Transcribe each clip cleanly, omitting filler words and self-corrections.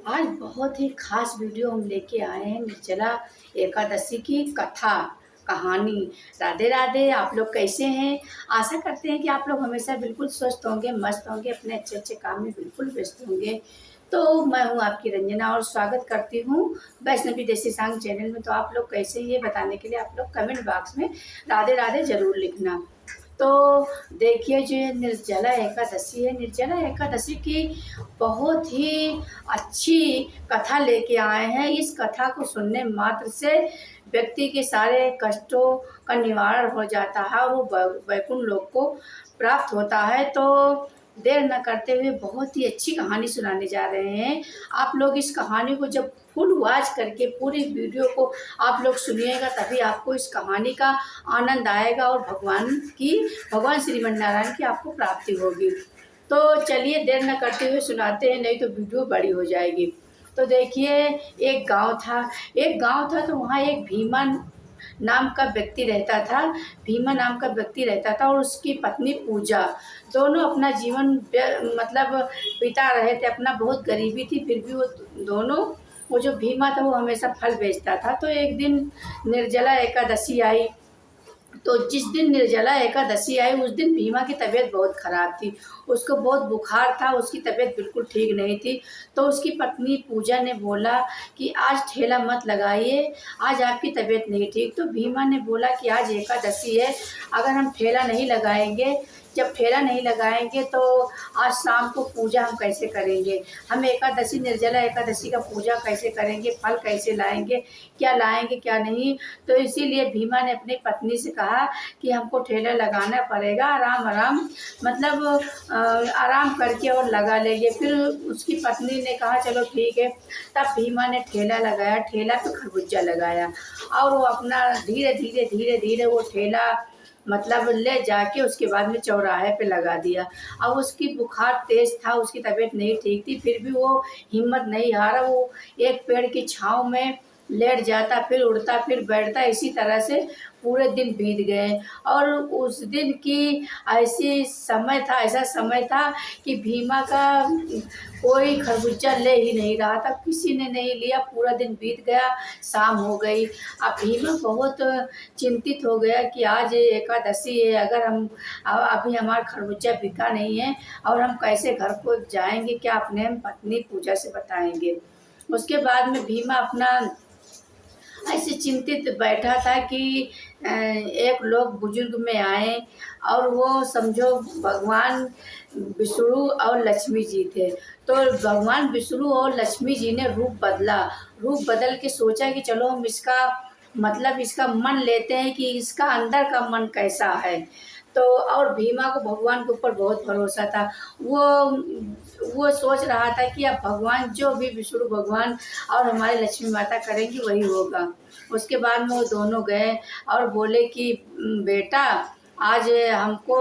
आज बहुत ही खास वीडियो हम लेके आए हैं निर्जला एकादशी की कथा कहानी। राधे राधे। आप लोग कैसे हैं? आशा करते हैं कि आप लोग हमेशा बिल्कुल स्वस्थ होंगे, मस्त होंगे, अपने अच्छे अच्छे काम में बिल्कुल व्यस्त होंगे। तो मैं हूं आपकी रंजना और स्वागत करती हूं वैष्णवी देसी सांग चैनल में। तो आप लोग कैसे हैं ये बताने के लिए आप लोग कमेंट बॉक्स में राधे राधे जरूर लिखना। तो देखिए, जो निर्जला एकादशी है, निर्जला एकादशी की बहुत ही अच्छी कथा लेके आए हैं। इस कथा को सुनने मात्र से व्यक्ति के सारे कष्टों का निवारण हो जाता है और वो वैकुंठ लोक को प्राप्त होता है। तो देर न करते हुए बहुत ही अच्छी कहानी सुनाने जा रहे हैं। आप लोग इस कहानी को जब फुल वॉच करके पूरी वीडियो को आप लोग सुनिएगा, तभी आपको इस कहानी का आनंद आएगा और भगवान श्रीमन नारायण की आपको प्राप्ति होगी। तो चलिए देर न करते हुए सुनाते हैं, नहीं तो वीडियो बड़ी हो जाएगी। तो देखिए, एक गांव था तो वहाँ एक भीमा नाम का व्यक्ति रहता था। भीमा नाम का व्यक्ति रहता था और उसकी पत्नी पूजा। दोनों अपना जीवन मतलब बिता रहे थे। अपना बहुत गरीबी थी, फिर भी वो जो भीमा था वो हमेशा फल बेचता था। तो एक दिन निर्जला एकादशी आई। तो जिस दिन निर्जला एकादशी आई उस दिन भीमा की तबीयत बहुत ख़राब थी। उसको बहुत बुखार था, उसकी तबीयत बिल्कुल ठीक नहीं थी। तो उसकी पत्नी पूजा ने बोला कि आज ठेला मत लगाइए, आज आपकी तबीयत नहीं ठीक। तो भीमा ने बोला कि आज एकादशी है, अगर हम ठेला नहीं लगाएंगे, जब ठेला नहीं लगाएंगे तो आज शाम को पूजा हम कैसे करेंगे? हम एकादशी, निर्जला एकादशी का पूजा कैसे करेंगे? फल कैसे लाएंगे? क्या लाएंगे क्या नहीं? तो इसीलिए भीमा ने अपनी पत्नी से कहा कि हमको ठेला लगाना पड़ेगा, आराम आराम मतलब आराम करके और लगा लेंगे। फिर उसकी पत्नी ने कहा चलो ठीक है। तब भीमा ने ठेला लगाया, ठेला पे खरबूजा लगाया और वो अपना धीरे धीरे धीरे धीरे वो ठेला मतलब ले जाके उसके बाद में चौराहे पे लगा दिया। अब उसकी बुखार तेज था, उसकी तबीयत नहीं ठीक थी, फिर भी वो हिम्मत नहीं हारा। वो एक पेड़ की छांव में लेट जाता, फिर उड़ता, फिर बैठता। इसी तरह से पूरे दिन बीत गए और उस दिन की ऐसा समय था कि भीमा का कोई खरबूजा ले ही नहीं रहा था, किसी ने नहीं लिया। पूरा दिन बीत गया, शाम हो गई। अब भीमा बहुत चिंतित हो गया कि आज एकादशी है, अगर हम अभी हमारा खरबूजा बिका नहीं है और हम कैसे घर को जाएंगे, क्या अपने हम पत्नी पूजा से बताएंगे? उसके बाद में भीमा अपना ऐसे चिंतित बैठा था कि एक लोग बुजुर्ग में आए और वो समझो भगवान विष्णु और लक्ष्मी जी थे। तो भगवान विष्णु और लक्ष्मी जी ने रूप बदल के सोचा कि चलो हम इसका मन लेते हैं कि इसका अंदर का मन कैसा है। तो और भीमा को भगवान के ऊपर बहुत भरोसा था। वो वो सोच रहा था कि अब भगवान, जो भी विष्णु भगवान और हमारी लक्ष्मी माता करेंगी वही होगा। उसके बाद में वो दोनों गए और बोले कि बेटा, आज हमको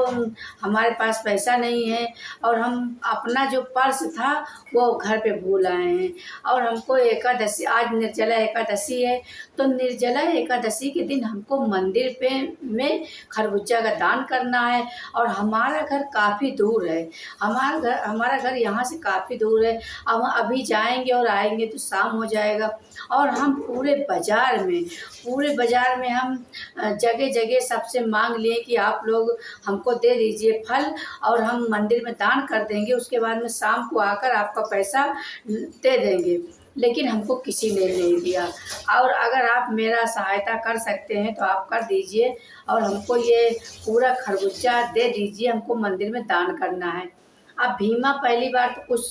हमारे पास पैसा नहीं है और हम अपना जो पर्स था वो घर पे भूल आए हैं और हमको एकादशी, आज निर्जला एकादशी है, तो निर्जला एकादशी के दिन हमको मंदिर पे में खरबूजा का दान करना है और हमारा घर काफ़ी दूर है। हमारा घर यहाँ से काफ़ी दूर है। अब अभी जाएंगे और आएंगे तो शाम हो जाएगा। और हम पूरे बाजार में हम जगह जगह सबसे मांग लिए कि आप लोग हमको दे दीजिए फल और हम मंदिर में दान कर देंगे, उसके बाद में शाम को आकर आपका पैसा दे देंगे। लेकिन हमको किसी ने नहीं दिया। और अगर आप मेरा सहायता कर सकते हैं तो आप कर दीजिए और हमको ये पूरा खरबूजा दे दीजिए, हमको मंदिर में दान करना है। अब भीमा पहली बार तो कुछ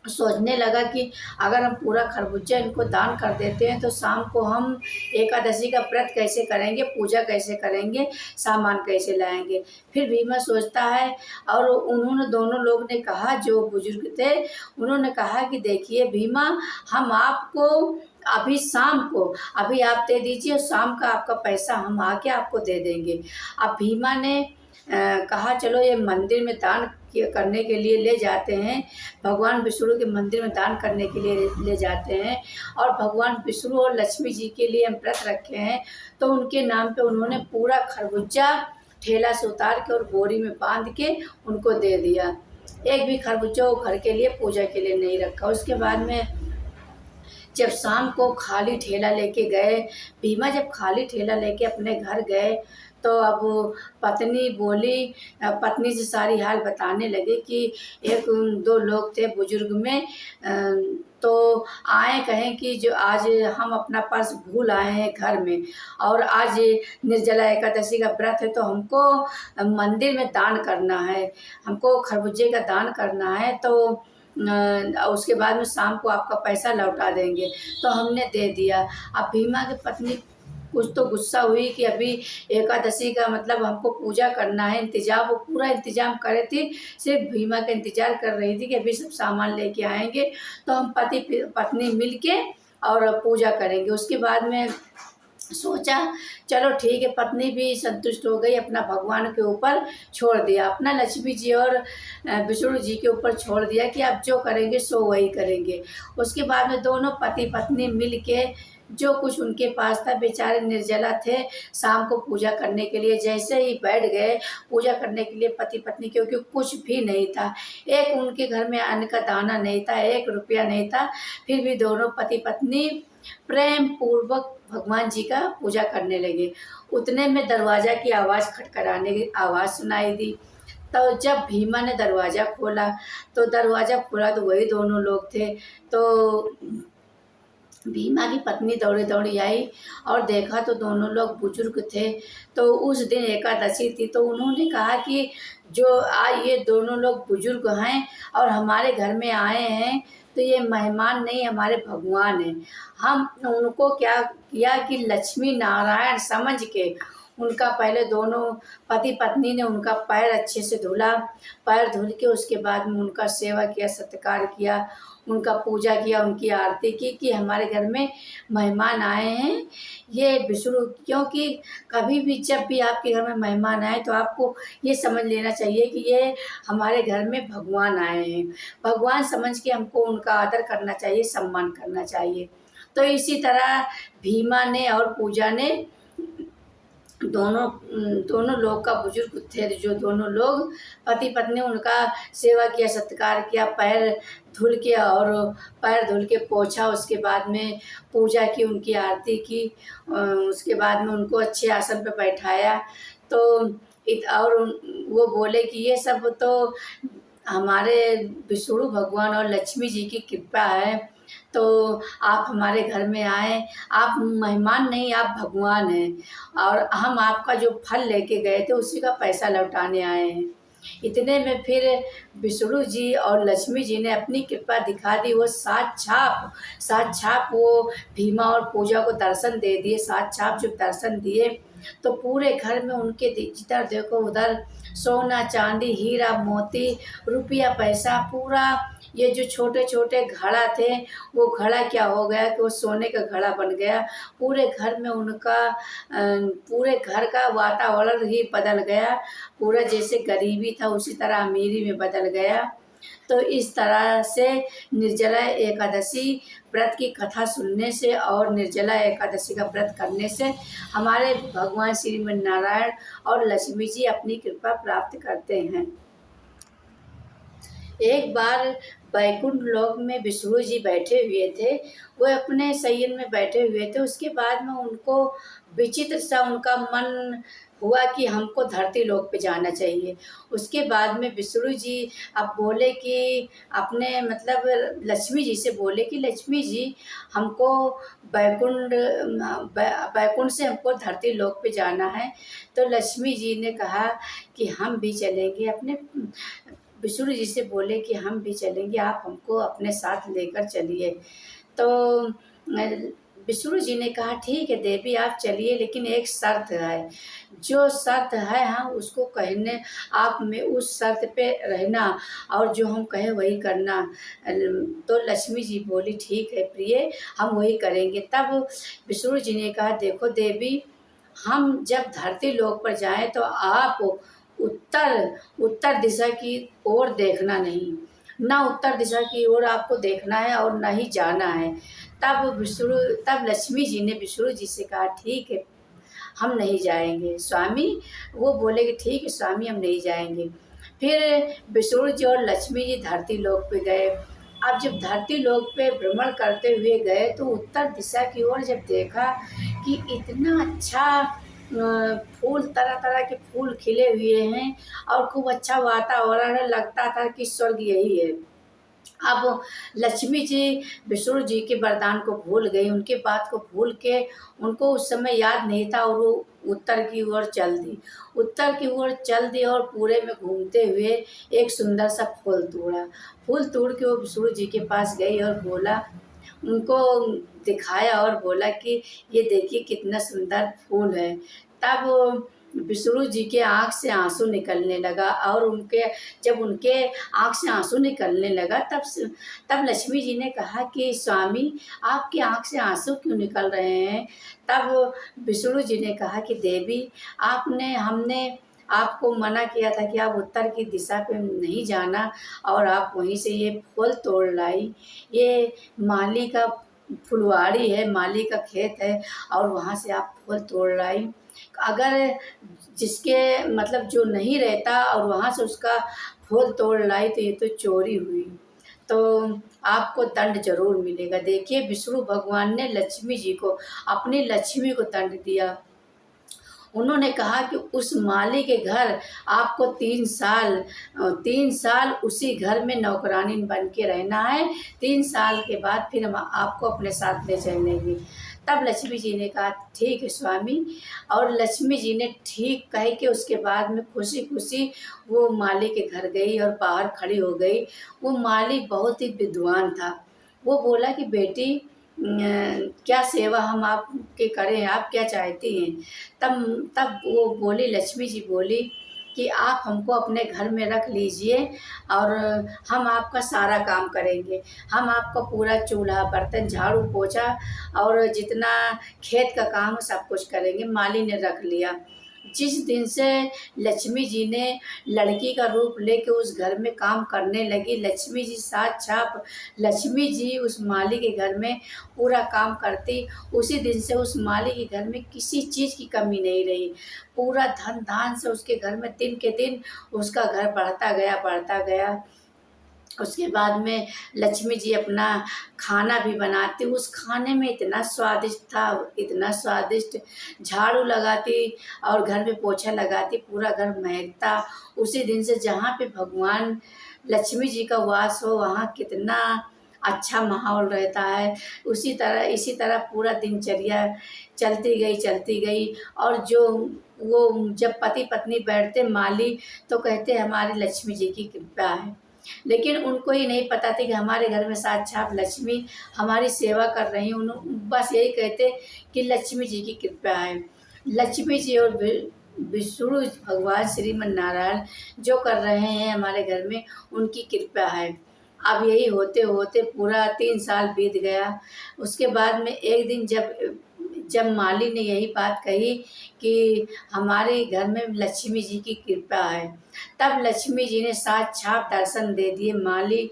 सोचने लगा कि अगर हम पूरा खरबूजा इनको दान कर देते हैं तो शाम को हम एकादशी का व्रत कैसे करेंगे, पूजा कैसे करेंगे, सामान कैसे लाएंगे? फिर भीमा सोचता है और उन्होंने, दोनों लोग ने कहा, जो बुजुर्ग थे उन्होंने कहा कि देखिए भीमा, हम आपको अभी शाम को अभी आप दे दीजिए, शाम का आपका पैसा हम आके आपको दे देंगे। अब भीमा ने कहा चलो ये मंदिर में दान करने के लिए ले जाते हैं, भगवान विष्णु के मंदिर में दान करने के लिए ले जाते हैं और भगवान विष्णु और लक्ष्मी जी के लिए हम व्रत रखे हैं। तो उनके नाम पे उन्होंने पूरा खरबूजा ठेला से उतार के और बोरी में बांध के उनको दे दिया। एक भी खरबूजा वो घर के लिए पूजा के लिए नहीं रखा। उसके बाद में जब शाम को खाली ठेला लेके गए, भीमा जब खाली ठेला लेके अपने घर गए, तो अब पत्नी बोली, पत्नी से सारी हाल बताने लगे कि एक दो लोग थे बुजुर्ग में, तो आए कहें कि जो आज हम अपना पर्स भूल आए हैं घर में, और आज निर्जला एकादशी का व्रत है, तो हमको मंदिर में दान करना है, हमको खरबूजे का दान करना है, तो उसके बाद में शाम को आपका पैसा लौटा देंगे। तो हमने दे दिया। अब भीमा की पत्नी कुछ तो गुस्सा हुई कि अभी एकादशी का मतलब हमको पूजा करना है, इंतजाम, वो पूरा इंतजाम करे थी, सिर्फ भीमा का इंतजार कर रही थी कि अभी सब सामान लेके आएंगे तो हम पति पत्नी मिल के और पूजा करेंगे। उसके बाद में सोचा चलो ठीक है, पत्नी भी संतुष्ट हो गई, अपना भगवान के ऊपर छोड़ दिया, अपना लक्ष्मी जी और विष्णु जी के ऊपर छोड़ दिया कि आप जो करेंगे सो वही करेंगे। उसके बाद में दोनों पति पत्नी मिल के जो कुछ उनके पास था, बेचारे निर्जला थे, शाम को पूजा करने के लिए जैसे ही बैठ गए पूजा करने के लिए पति पत्नी, क्योंकि कुछ भी नहीं था, एक उनके घर में अन्न का दाना नहीं था, 1 रुपया नहीं था, फिर भी दोनों पति पत्नी प्रेम पूर्वक भगवान जी का पूजा करने लगे। उतने में दरवाजा की आवाज़ खटखटाने की आवाज़ सुनाई दी। तो जब भीमा ने दरवाज़ा खोला तो वही दोनों लोग थे। तो भीमा की पत्नी दौड़ी दौड़ी आई और देखा तो दोनों लोग बुजुर्ग थे। तो उस दिन एकादशी थी, तो उन्होंने कहा कि जो आज ये दोनों लोग बुजुर्ग हैं और हमारे घर में आए हैं, तो ये मेहमान नहीं, हमारे भगवान हैं। हम उनको क्या किया कि लक्ष्मी नारायण समझ के उनका पहले दोनों पति पत्नी ने उनका पैर अच्छे से धुला, पैर धुल के उसके बाद में उनका सेवा किया, सत्कार किया, उनका पूजा किया, उनकी आरती की कि हमारे घर में मेहमान आए हैं ये विष्णु। क्योंकि कभी भी जब भी आपके घर में मेहमान आए तो आपको ये समझ लेना चाहिए कि ये हमारे घर में भगवान आए हैं, भगवान समझ के हमको उनका आदर करना चाहिए, सम्मान करना चाहिए। तो इसी तरह भीमा ने और पूजा ने दोनों दोनों लोग का बुजुर्ग थे, जो दोनों लोग पति पत्नी उनका सेवा किया, सत्कार किया, पैर धुल के पोंछा, उसके बाद में पूजा की, उनकी आरती की, उसके बाद में उनको अच्छे आसन पे बैठाया। तो और वो बोले कि ये सब तो हमारे विष्णु भगवान और लक्ष्मी जी की कृपा है, तो आप हमारे घर में आए, आप मेहमान नहीं, आप भगवान हैं, और हम आपका जो फल लेके गए थे उसी का पैसा लौटाने आए हैं। इतने में फिर विष्णु जी और लक्ष्मी जी ने अपनी कृपा दिखा दी। वो सात छाप वो भीमा और पूजा को दर्शन दे दिए। सात छाप जब दर्शन दिए तो पूरे घर में उनके जिधर देखो उधर सोना चांदी हीरा मोती रुपया पैसा, पूरा ये जो छोटे छोटे घड़ा थे वो घड़ा क्या हो गया कि वो सोने का घड़ा बन गया। पूरे घर में उनका पूरे घर का वातावरण ही बदल गया, पूरा जैसे गरीबी था उसी तरह अमीरी में बदल गया। तो इस तरह से निर्जला एकादशी व्रत की कथा सुनने से और निर्जला एकादशी का व्रत करने से हमारे भगवान श्रीमन नारायण और लक्ष्मी जी अपनी कृपा प्राप्त करते हैं। एक बार बैकुंठ लोक में विष्णु जी बैठे हुए थे, वो अपने शयन में बैठे हुए थे। उसके बाद में उनको विचित्र सा उनका मन हुआ कि हमको धरती लोक पे जाना चाहिए। उसके बाद में विष्णु जी अब बोले कि अपने मतलब लक्ष्मी जी से बोले कि लक्ष्मी जी हमको बैकुंठ से हमको धरती लोक पे जाना है। तो लक्ष्मी जी ने कहा कि हम भी चलेंगे, अपने विष्णु जी से बोले कि हम भी चलेंगे, आप हमको अपने साथ लेकर चलिए। तो विष्णु जी ने कहा ठीक है देवी आप चलिए, लेकिन एक शर्त है। जो शर्त है हाँ उसको कहने, आप में उस शर्त पे रहना और जो हम कहें वही करना। तो लक्ष्मी जी बोली ठीक है प्रिय हम वही करेंगे। तब विष्णु जी ने कहा देखो देवी, हम जब धरती लोक पर जाएं तो आप उत्तर दिशा की ओर देखना नहीं, ना उत्तर दिशा की ओर आपको देखना है और ना ही जाना है। तब लक्ष्मी जी ने विष्णु जी से कहा ठीक है हम नहीं जाएंगे स्वामी। वो बोले कि ठीक है स्वामी हम नहीं जाएंगे। फिर विष्णु जी और लक्ष्मी जी धरती लोक पे गए। अब जब धरती लोक पे भ्रमण करते हुए गए तो उत्तर दिशा की ओर जब देखा कि इतना अच्छा फूल, तरह तरह के फूल खिले हुए हैं और खूब अच्छा वातावरण है, लगता था कि स्वर्ग यही है। अब लक्ष्मी जी विष्णु जी के वरदान को भूल गई, उनके बात को भूल के उनको उस समय याद नहीं था और वो उत्तर की ओर चल दी। उत्तर की ओर चल दी और पूरे में घूमते हुए एक सुंदर सा फूल तोड़ा। फूल तोड़ के वो विष्णु जी के पास गई और बोला, उनको दिखाया और बोला कि ये देखिए कितना सुंदर फूल है। तब विष्णु जी के आँख से आँसू निकलने लगा और जब उनके आँख से आँसू निकलने लगा तब लक्ष्मी जी ने कहा कि स्वामी, आपकी आँख से आँसू क्यों निकल रहे हैं? तब विष्णु जी ने कहा कि देवी, हमने आपको मना किया था कि आप उत्तर की दिशा पे नहीं जाना और आप वहीं से ये फूल तोड़ लाई। ये माली का फुलवाड़ी है, माली का खेत है और वहाँ से आप फूल तोड़ लाई। अगर जिसके मतलब जो नहीं रहता और वहाँ से उसका फूल तोड़ लाई तो ये तो चोरी हुई, तो आपको दंड ज़रूर मिलेगा। देखिए विष्णु भगवान ने लक्ष्मी जी को, अपनी लक्ष्मी को दंड दिया। उन्होंने कहा कि उस माली के घर आपको 3 साल उसी घर में नौकरानी बन के रहना है। 3 साल के बाद फिर हम आपको अपने साथ ले चलेंगे। तब लक्ष्मी जी ने कहा ठीक है स्वामी, और लक्ष्मी जी ने ठीक कह के उसके बाद में खुशी खुशी वो माली के घर गई और बाहर खड़ी हो गई। वो माली बहुत ही विद्वान था। वो बोला कि बेटी, क्या सेवा हम आपके करें, आप क्या चाहती हैं? तब तब वो बोली, लक्ष्मी जी बोली कि आप हमको अपने घर में रख लीजिए और हम आपका सारा काम करेंगे। हम आपका पूरा चूल्हा बर्तन झाड़ू पोछा और जितना खेत का काम है सब कुछ करेंगे। माली ने रख लिया। जिस दिन से लक्ष्मी जी ने लड़की का रूप लेके उस घर में काम करने लगी, लक्ष्मी जी साथ छाप लक्ष्मी जी उस माली के घर में पूरा काम करती, उसी दिन से उस माली के घर में किसी चीज़ की कमी नहीं रही। पूरा धन धान से उसके घर में दिन के दिन उसका घर बढ़ता गया। उसके बाद में लक्ष्मी जी अपना खाना भी बनाती, उस खाने में इतना स्वादिष्ट था, इतना स्वादिष्ट। झाड़ू लगाती और घर में पोछा लगाती, पूरा घर महकता। उसी दिन से जहाँ पे भगवान लक्ष्मी जी का वास हो वहाँ कितना अच्छा माहौल रहता है। इसी तरह पूरा दिनचर्या चलती गई। और जो वो जब पति पत्नी बैठते माली तो कहते हमारी लक्ष्मी जी की कृपा है, लेकिन उनको ही नहीं पता था कि हमारे घर में साक्षात लक्ष्मी हमारी सेवा कर रही हैं। बस यही कहते कि लक्ष्मी जी की कृपा है। लक्ष्मी जी और विष्णु भगवान श्रीमन नारायण जो कर रहे हैं हमारे घर में, उनकी कृपा है। अब यही होते होते पूरा 3 साल बीत गया। उसके बाद में एक दिन जब माली ने यही बात कही कि हमारे घर में लक्ष्मी जी की कृपा है, तब लक्ष्मी जी ने सात छाप दर्शन दे दिए। माली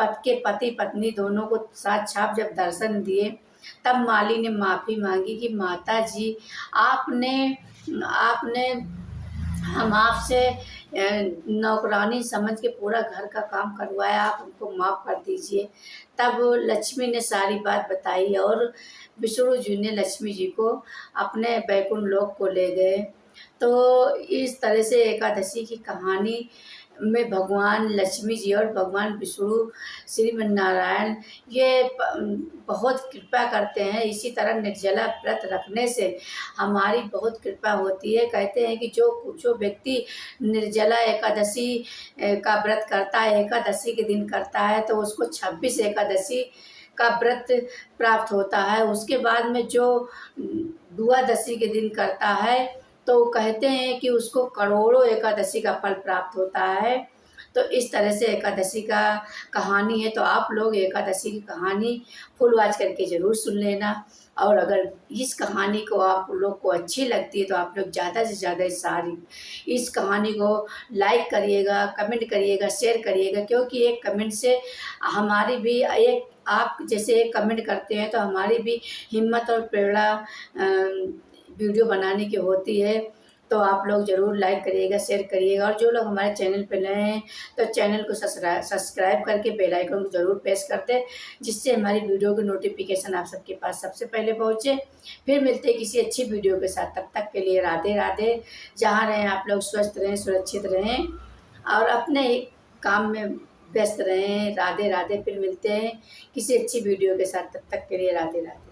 के पति पत्नी दोनों को सात छाप जब दर्शन दिए, तब माली ने माफ़ी मांगी कि माता जी, आपने आपने हम आपसे नौकरानी समझ के पूरा घर का काम करवाया, आप हमको माफ़ कर दीजिए। तब लक्ष्मी ने सारी बात बताई और विष्णु जी ने लक्ष्मी जी को अपने बैकुंठ लोक को ले गए। तो इस तरह से एकादशी की कहानी में भगवान लक्ष्मी जी और भगवान विष्णु श्रीमन्नारायण ये बहुत कृपा करते हैं। इसी तरह निर्जला व्रत रखने से हमारी बहुत कृपा होती है। कहते हैं कि जो व्यक्ति निर्जला एकादशी का व्रत करता है, एकादशी के दिन करता है, तो उसको 26 एकादशी का व्रत प्राप्त होता है। उसके बाद में जो द्वादशी के दिन करता है तो कहते हैं कि उसको करोड़ों एकादशी का फल प्राप्त होता है। तो इस तरह से एकादशी का कहानी है। तो आप लोग एकादशी की कहानी फुल वॉच करके ज़रूर सुन लेना। और अगर इस कहानी को आप लोग को अच्छी लगती है तो आप लोग ज़्यादा से ज़्यादा इस कहानी को लाइक करिएगा, कमेंट करिएगा, शेयर करिएगा, क्योंकि एक कमेंट से हमारी भी आप जैसे एक कमेंट करते हैं तो हमारी भी हिम्मत और प्रेरणा वीडियो बनाने की होती है। तो आप लोग ज़रूर लाइक करिएगा, शेयर करिएगा, और जो लोग हमारे चैनल पे नए हैं तो चैनल को सब्सक्राइब करके बेल आइकन को ज़रूर प्रेस कर दें, जिससे हमारी वीडियो की नोटिफिकेशन आप सबके पास सबसे पहले पहुँचे। फिर मिलते हैं किसी अच्छी वीडियो के साथ, तब तक के लिए राधे राधे। जहाँ रहें आप लोग स्वस्थ रहें, सुरक्षित रहें और अपने काम में व्यस्त रहें। राधे राधे। फिर मिलते हैं किसी अच्छी वीडियो के साथ, तब तक के लिए राधे राधे।